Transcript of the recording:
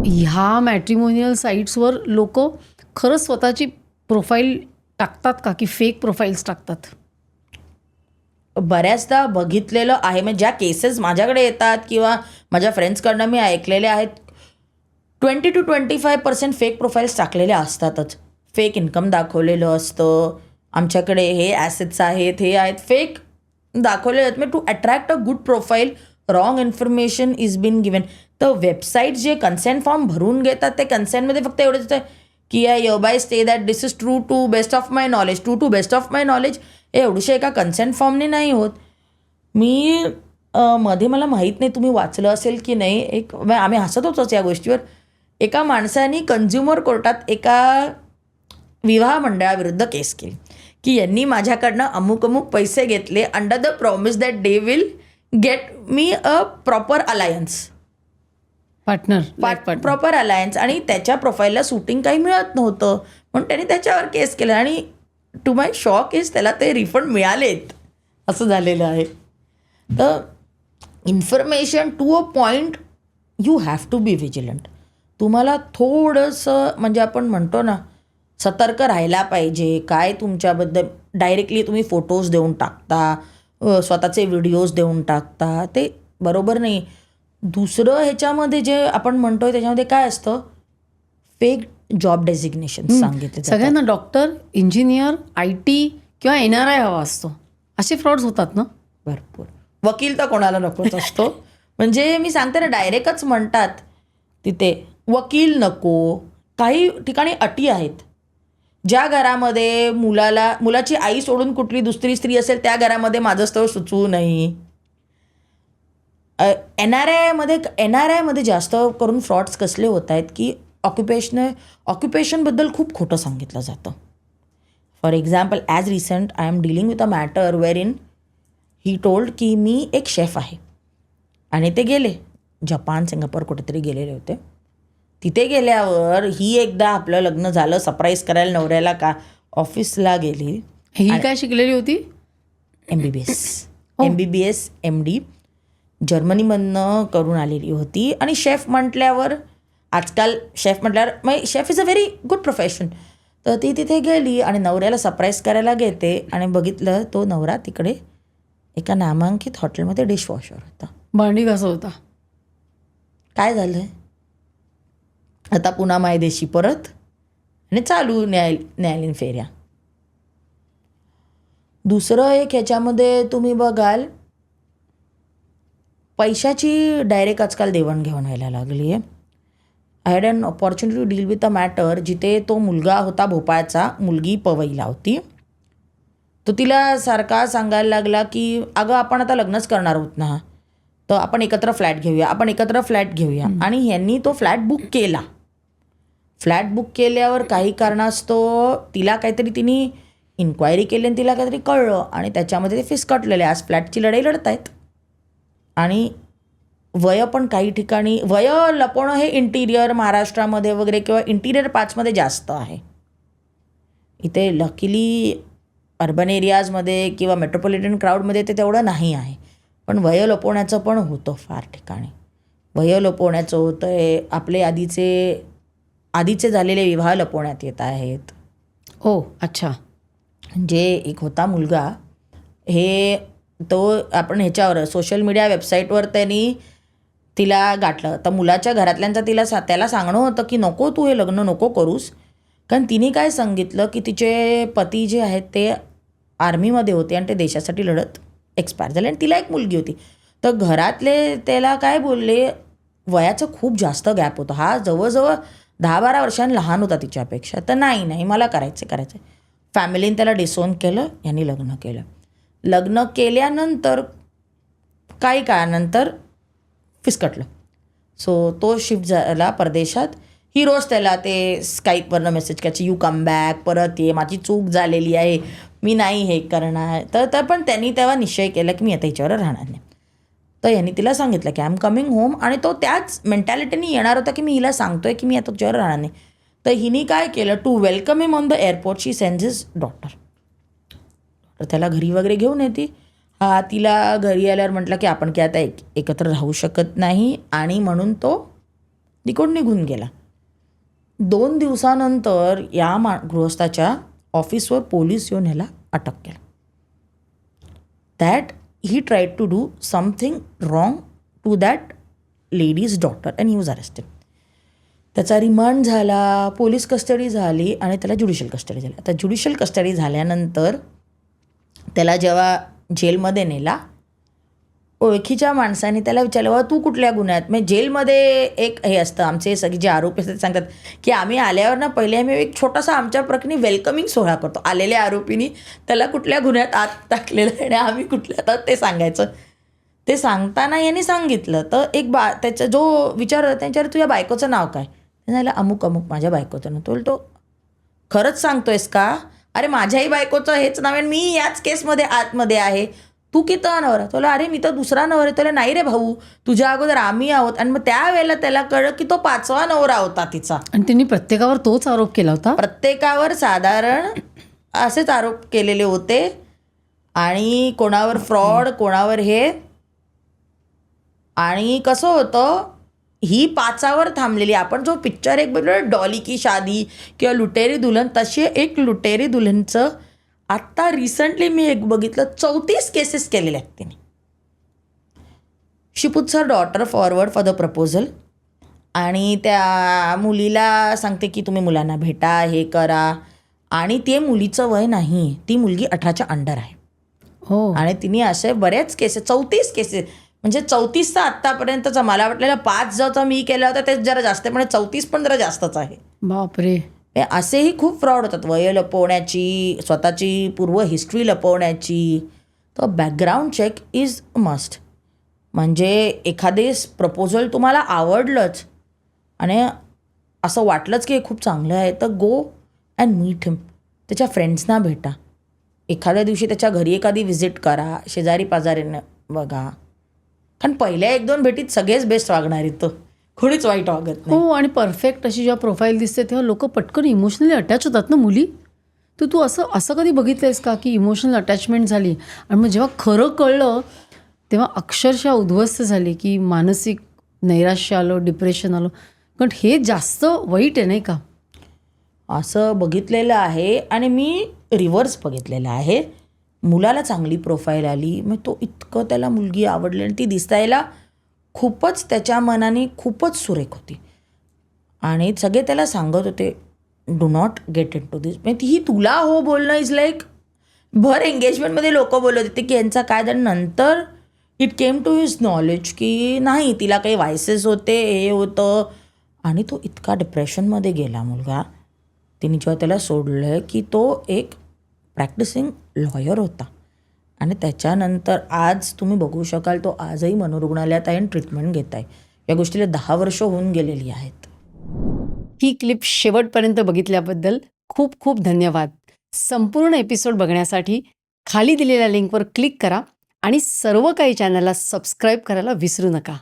ह्या मॅट्रिमोनियल साईट्सवर लोक खरंच स्वतःची प्रोफाईल टाकतात का की फेक प्रोफाईल्स टाकतात? बऱ्याचदा बघितलेलं आहे. म्हणजे ज्या केसेस माझ्याकडे येतात किंवा माझ्या फ्रेंड्सकडनं मी ऐकलेले आहेत, 20-25% फेक प्रोफाईल्स टाकलेल्या असतातच. फेक इन्कम दाखवलेलं असतं, आमच्याकडे हे ॲसेट्स आहेत, हे आहेत, फेक दाखवलेले आहेत. म्हणजे to attract a good profile wrong information is been given. तर वेबसाईट जे कन्सेंट फॉर्म भरून घेतात ते कन्सेंटमध्ये फक्त एवढंच येतं की I hereby state that this is true to best of my knowledge. True to best of my knowledge हे एवढंशे एका कन्सेंट फॉर्मने नाही होत. मी मध्ये मला माहीत नाही तुम्ही वाचलं असेल की नाही, आम्ही हसत होतोच या गोष्टीवर. एका माणसाने कन्झ्युमर कोर्टात एका विवाह मंडळाविरुद्ध केस केली की यांनी माझ्याकडनं अमुक अमुक पैसे घेतले under the promise that they will get me a proper alliance, partner proper alliance, आणि त्याच्या प्रोफाईलला शूटिंग काही मिळत नव्हतं म्हणून त्याने त्याच्यावर केस केलं. आणि टू माय शॉक इज त्याला ते रिफंड मिळालेत, असं झालेलं आहे. तर information to a point you have to be vigilant. तुम्हाला थोडंसं म्हणजे आपण म्हणतो ना सतर्क राहायला पाहिजे. काय तुमच्याबद्दल डायरेक्टली तुम्ही फोटोज देऊन टाकता, स्वतःचे व्हिडिओज देऊन टाकता, ते बरोबर नाही. दुसरं ह्याच्यामध्ये जे आपण म्हणतोय त्याच्यामध्ये काय असतं, फेक जॉब डेझिग्नेशन सांगितले जातात. सगळ्यांना डॉक्टर, इंजिनियर, IT किंवा NRI हवा असतो. असे फ्रॉड्स होतात ना भरपूर. वकील तर कोणाला नकोच असतो. म्हणजे मी सांगते ना, डायरेक्टच म्हणतात तिथे वकील नको. काही ठिकाणी अटी आहेत. ज्या घरामध्ये मुलाची आई सोडून कुठली दुसरी स्त्री असेल त्या घरामध्ये माझं स्थळ सुचवू नये. NRI मध्ये जास्त करून फ्रॉड्स कसले होत आहेत की ऑक्युपेशनबद्दल खूप खोटं सांगितलं जातं. For example, as recent I am dealing with a matter where in he told की मी एक शेफ आहे. आणि ते गेले जपान, सिंगापूर कुठेतरी गेलेले होते. तिथे गेल्यावर ही एकदा आपलं लग्न झालं सरप्राईज करायला नवऱ्याला का ऑफिसला गेली. ही काय शिकलेली होती? MBBS MD जर्मनीमधनं करून आलेली होती. आणि शेफ म्हटल्यावर आजकाल शेफ म्हटल्यावर मग chef is a very good profession. तर ती तिथे गेली आणि नवऱ्याला सरप्राईज करायला घेते आणि बघितलं तो नवरा तिकडे एका नामांकित हॉटेलमध्ये डिशवॉशर होता. भांडी घासत होता. काय झालं, आता पुन्हा मायदेशी परत आणि चालू न्यायालयीन फेऱ्या. दुसरं एक ह्याच्यामध्ये तुम्ही बघाल, पैशाची डायरेक्ट आजकाल देवाणघेवाण व्हायला लागली आहे. I had an opportunity to deal with a matter जिथे तो मुलगा होता भोपाळचा, मुलगी पवईला होती. तो तिला सारखा सांगायला लागला की अगं आपण आता लग्नच करणार आहोत ना, तर आपण एकत्र फ्लॅट घेऊया. आणि ह्यांनी तो फ्लॅट बुक केला. फ्लॅट बुक केल्यावर काही कारणास्तव तिला काहीतरी तिने इन्क्वायरी केली आणि तिला काहीतरी कळलं आणि त्याच्यामध्ये ते फिसकटलेले. आज फ्लॅटची लढाई लढत आहेत. आणि वय पण काही ठिकाणी वय लपवणं हे इंटिरियर महाराष्ट्रामध्ये वगैरे किंवा इंटिरियर पार्ट्समध्ये जास्त आहे. इथे लकीली अर्बन एरियाजमध्ये किंवा मेट्रोपॉलिटन क्राऊडमध्ये ते तेवढं नाही आहे. पण वय लपवण्याचं पण होतं फार ठिकाणी. वय लपवण्याचं होतं आहे. आपले आधीचे झालेले विवाह लपवण्यात येत आहेत. अच्छा. जे एक होता मुलगा, हे तो आपण ह्याच्यावर सोशल मीडिया वेबसाईटवर त्यांनी तिला गाठलं. तर मुलाच्या घरातल्यांचा त्याला सांगणं होतं की नको तू हे लग्न नको करूस. कारण तिने काय सांगितलं की तिचे पती जे आहेत ते आर्मीमध्ये होते आणि ते देशासाठी लढत एक्सपायर झाले आणि तिला एक मुलगी होती. तर घरातले त्याला काय बोलले, वयाचं खूप जास्त गॅप होतं. हा जवळजवळ 10-12 वर्षांनी लहान होता तिच्यापेक्षा. तर नाही मला करायचं. फॅमिलीने त्याला डिसोन केलं. यांनी लग्न केलं. लग्न केल्यानंतर काही काळानंतर फिसकटलं. सो तो शिफ्ट झाला परदेशात. ही रोज त्याला ते स्काईपवरनं मेसेज करायची, यू कम बॅक, परत ये, माझी चूक झालेली आहे, मी नाही हे करणार. तर पण त्यांनी तेव्हा निश्चय केला की मी आता हिच्यावर राहणार नाही. तर यांनी तिला सांगितलं की आय एम कमिंग होम. आणि तो त्याच मेंटॅलिटीने येणार होता की मी हिला सांगतोय की मी आता तुझ्यावर राहणार नाही. तर हिने काय केलं, to welcome him on the airport she sends his daughter. तर त्याला घरी वगैरे घेऊन येते. तिला घरी आल्यावर म्हटलं की आपण की आता एकत्र राहू शकत नाही आणि म्हणून तो निघून निघून गेला. 2 दिवसानंतर या गृहस्थाच्या ऑफिसवर पोलीस येऊन ह्याला अटक केलं. That he tried to do something wrong to that lady's daughter and he was arrested. त्याचा रिमांड झाला, पोलीस कस्टडी झाली आणि त्याला ज्युडिशियल कस्टडी झाली. आता ज्युडिशियल कस्टडी झाल्यानंतर त्याला जेव्हा जेलमध्ये नेला, ओळखीच्या माणसाने त्याला विचारलं, बाबा तू कुठल्या गुन्ह्यात? म्हणजे जेलमध्ये एक हे असतं, आमचे सगळे जे आरोपी असतात सांगतात की आम्ही आल्यावर ना पहिले आम्ही एक छोटासा आमच्या प्रकरणी वेलकमिंग सोहळा करतो. आलेल्या आरोपीनी त्याला कुठल्या गुन्ह्यात आत टाकलेलं आहे आणि आम्ही कुठल्या, तर ते सांगायचं. ते सांगताना यांनी सांगितलं तर एक त्याचा जो विचार त्यांच्यावर, तुझ्या बायकोचं नाव काय? झालं अमुक अमुक माझ्या बायकोचं नाव. तो बोलतो खरंच सांगतोयस का? अरे माझ्याही बायकोचं हेच नाव आहे, मी याच केसमध्ये आतमध्ये आहे, तू किती नवरा? तुला अरे मी तर दुसरा नवरा आहे. तुला नाही रे भाऊ, तुझ्या अगोदर आम्ही आहोत. आणि मग त्यावेळेला त्याला कळलं की तो 5वा नवरा होता तिचा. आणि त्यांनी प्रत्येकावर तोच आरोप केला होता. प्रत्येकावर साधारण असेच आरोप केलेले होते. आणि कोणावर फ्रॉड, कोणावर हे. आणि कसं होतं, ही 5वर थांबलेली. आपण जो पिक्चर एक बघितलं डॉली की शादी किंवा लुटेरी दुल्हन, तशी एक लुटेरी दुल्हनचं आत्ता रिसेंटली मी एक बघितलं, 34 केसेस केलेल्या आहेत तिने. She puts her daughter forward for the proposal आणि त्या मुलीला सांगते की तुम्ही मुलांना भेटा, हे करा. आणि ते मुलीचं वय नाही, ती मुलगी 18च्या अंडर आहे. हो. आणि तिने असे बरेच केसेस, 34 केसेस, म्हणजे 34चा आत्तापर्यंतचा. मला वाटलेलं 5 जो मी केला होता तेच जरा जास्त, पण 34 पण जरा जास्तच आहे. बापरे. असेही खूप फ्रॉड होतात, वय लपवण्याची, स्वतःची पूर्व हिस्ट्री लपवण्याची. तर बॅकग्राऊंड चेक इज मस्ट. म्हणजे एखादे प्रपोजल तुम्हाला आवडलंच आणि असं वाटलंच की हे खूप चांगलं आहे, तर गो अँड मीट हिम. त्याच्या फ्रेंड्सना भेटा, एखाद्या दिवशी त्याच्या घरी एखादी व्हिजिट करा, शेजारी पाजारीनं बघा. कारण पहिल्या 1-2 भेटीत सगळेच बेस्ट वागणार आहेत, कोणीच वाईट वागत नाही. हो. आणि परफेक्ट अशी जेव्हा प्रोफाईल दिसते तेव्हा लोक पटकन इमोशनली अटॅच होतात ना मुली. तर तू असं कधी बघितलंयस का की इमोशनल अटॅचमेंट झाली आणि मग जेव्हा खरं कळलं तेव्हा अक्षरशः उद्ध्वस्त झाली, की मानसिक नैराश्य आलं, डिप्रेशन आलं? कारण हे जास्त वाईट आहे नाही का? असं बघितलेलं आहे. आणि मी रिव्हर्स बघितलेलं आहे. मुलाला चांगली प्रोफाईल आली, मग तो इतकं त्याला मुलगी आवडली आणि ती दिसायला खूपच त्याच्या मनाने खूपच सुरेख होती. आणि सगळे त्याला सांगत होते do not get into this. म्हणजे ही तुला हो बोलणं इज लाईक, भर एंगेजमेंटमध्ये लोक बोलत होते की यांचा काय. तर नंतर it came to his knowledge की नाही, तिला काही व्हायसेस होते, हे होतं. आणि तो इतका डिप्रेशनमध्ये गेला मुलगा. तिने जेव्हा त्याला सोडलं की तो एक प्रॅक्टिसिंग लॉयर होता. आणि त्याच्यानंतर आज तुम्ही बघू शकाल तो आजही मनोरुग्णालयात आहे आणि ट्रीटमेंट घेत आहे. या गोष्टीला 10 वर्ष होऊन गेलेली आहेत. ही क्लिप शेवटपर्यंत बघितल्याबद्दल खूप खूप धन्यवाद. संपूर्ण एपिसोड बघण्यासाठी खाली दिलेल्या लिंकवर क्लिक करा आणि सर्व काही चॅनलला सबस्क्राईब करायला विसरू नका.